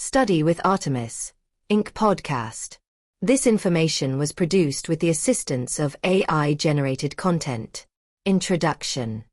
Study with Artemis, Inc. podcast. This information was produced with the assistance of AI-generated content. Introduction.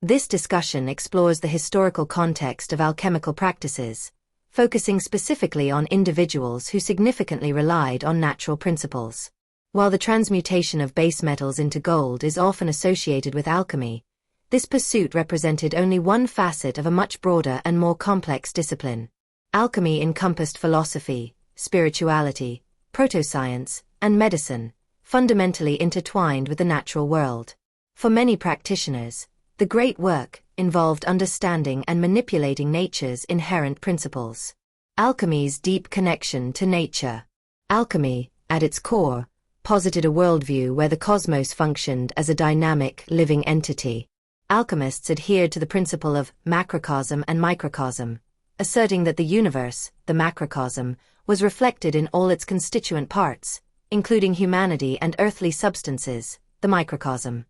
This discussion explores the historical context of alchemical practices, focusing specifically on individuals who significantly relied on natural principles. While the transmutation of base metals into gold is often associated with alchemy, this pursuit represented only one facet of a much broader and more complex discipline. Alchemy encompassed philosophy, spirituality, proto-science, and medicine, fundamentally intertwined with the natural world. For many practitioners, the great work involved understanding and manipulating nature's inherent principles. Alchemy's deep connection to nature. Alchemy, at its core, posited a worldview where the cosmos functioned as a dynamic, living entity. Alchemists adhered to the principle of macrocosm and microcosm, asserting that the universe, the macrocosm, was reflected in all its constituent parts, including humanity and earthly substances, the microcosm.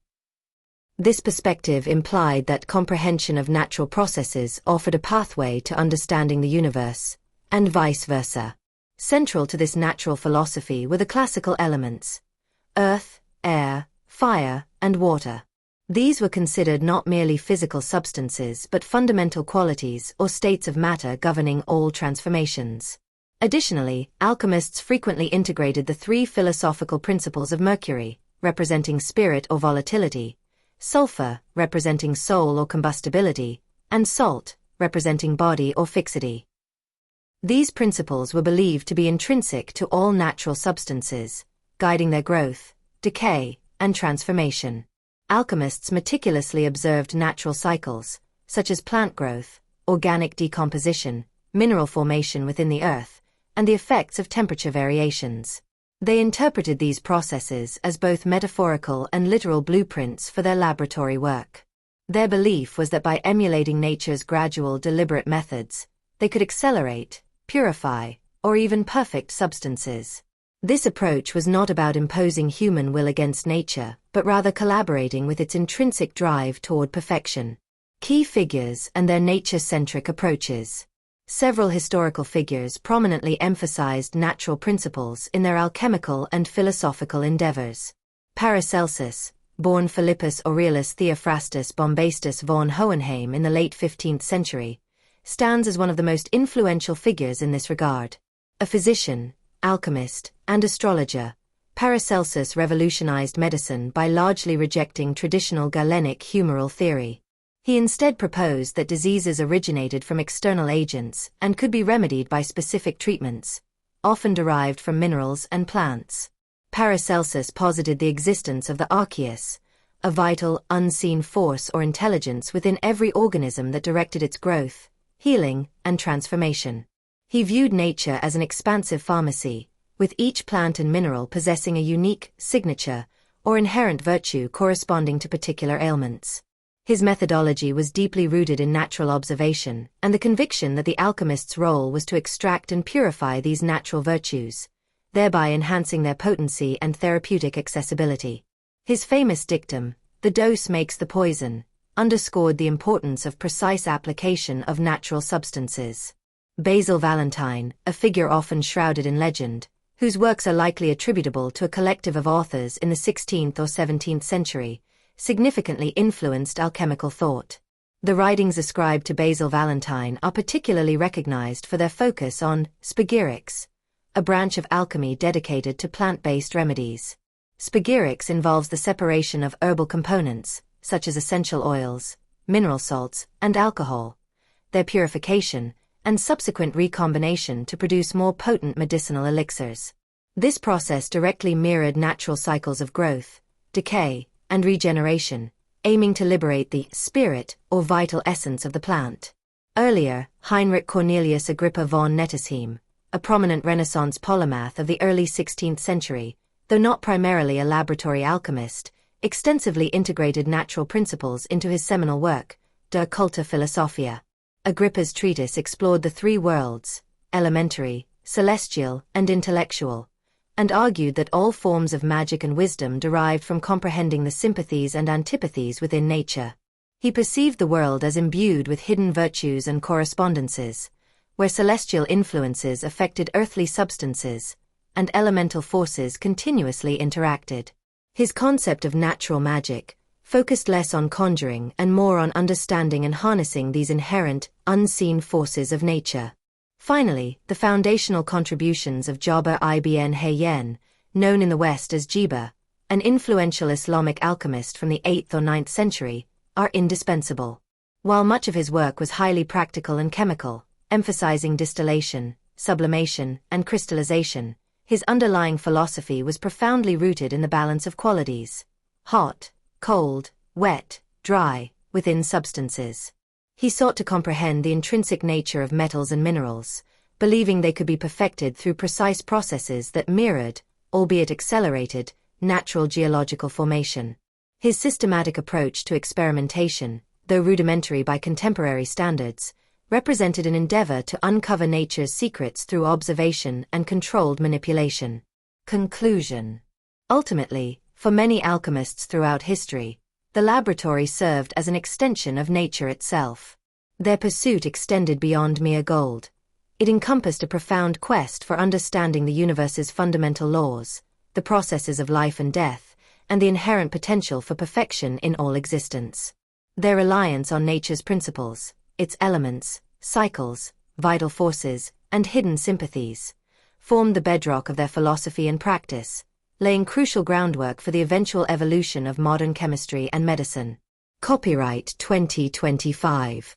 This perspective implied that comprehension of natural processes offered a pathway to understanding the universe, and vice versa. Central to this natural philosophy were the classical elements: earth, air, fire, and water. These were considered not merely physical substances but fundamental qualities or states of matter governing all transformations. Additionally, alchemists frequently integrated the three philosophical principles of mercury, representing spirit or volatility, sulfur, representing soul or combustibility, and salt, representing body or fixity. These principles were believed to be intrinsic to all natural substances, guiding their growth, decay, and transformation. Alchemists meticulously observed natural cycles, such as plant growth, organic decomposition, mineral formation within the earth, and the effects of temperature variations. They interpreted these processes as both metaphorical and literal blueprints for their laboratory work. Their belief was that by emulating nature's gradual, deliberate methods, they could accelerate, purify, or even perfect substances. This approach was not about imposing human will against nature, but rather collaborating with its intrinsic drive toward perfection. Key figures and their nature-centric approaches. Several historical figures prominently emphasized natural principles in their alchemical and philosophical endeavors. Paracelsus, born Philippus Aurelius Theophrastus Bombastus von Hohenheim in the late 15th century, stands as one of the most influential figures in this regard. A physician, alchemist, and astrologer, Paracelsus revolutionized medicine by largely rejecting traditional Galenic humoral theory. He instead proposed that diseases originated from external agents and could be remedied by specific treatments, often derived from minerals and plants. Paracelsus posited the existence of the archeus, a vital, unseen force or intelligence within every organism that directed its growth, healing, and transformation. He viewed nature as an expansive pharmacy, with each plant and mineral possessing a unique signature or inherent virtue corresponding to particular ailments. His methodology was deeply rooted in natural observation and the conviction that the alchemist's role was to extract and purify these natural virtues, thereby enhancing their potency and therapeutic accessibility. His famous dictum, "The dose makes the poison," underscored the importance of precise application of natural substances. Basil Valentine, a figure often shrouded in legend, whose works are likely attributable to a collective of authors in the 16th or 17th century, significantly influenced alchemical thought. The writings ascribed to Basil Valentine are particularly recognized for their focus on spagyrics, a branch of alchemy dedicated to plant-based remedies. Spagyrics involves the separation of herbal components, such as essential oils, mineral salts, and alcohol, their purification, and subsequent recombination to produce more potent medicinal elixirs. This process directly mirrored natural cycles of growth, decay, and regeneration, aiming to liberate the spirit or vital essence of the plant. Earlier, Heinrich Cornelius Agrippa von Nettesheim, a prominent Renaissance polymath of the early 16th century, though not primarily a laboratory alchemist, extensively integrated natural principles into his seminal work, De Occulta Philosophia. Agrippa's treatise explored the three worlds, elementary, celestial, and intellectual, and argued that all forms of magic and wisdom derived from comprehending the sympathies and antipathies within nature. He perceived the world as imbued with hidden virtues and correspondences, where celestial influences affected earthly substances, and elemental forces continuously interacted. His concept of natural magic focused less on conjuring and more on understanding and harnessing these inherent, unseen forces of nature. Finally, the foundational contributions of Jabir ibn Hayyan, known in the West as Jiba, an influential Islamic alchemist from the 8th or 9th century, are indispensable. While much of his work was highly practical and chemical, emphasizing distillation, sublimation, and crystallization, his underlying philosophy was profoundly rooted in the balance of qualities: hot, cold, wet, dry, within substances. He sought to comprehend the intrinsic nature of metals and minerals, believing they could be perfected through precise processes that mirrored, albeit accelerated, natural geological formation. His systematic approach to experimentation, though rudimentary by contemporary standards, represented an endeavor to uncover nature's secrets through observation and controlled manipulation. Conclusion. Ultimately, for many alchemists throughout history, the laboratory served as an extension of nature itself. Their pursuit extended beyond mere gold. It encompassed a profound quest for understanding the universe's fundamental laws, the processes of life and death, and the inherent potential for perfection in all existence. Their reliance on nature's principles, its elements, cycles, vital forces, and hidden sympathies, formed the bedrock of their philosophy and practice, laying crucial groundwork for the eventual evolution of modern chemistry and medicine. Copyright 2025.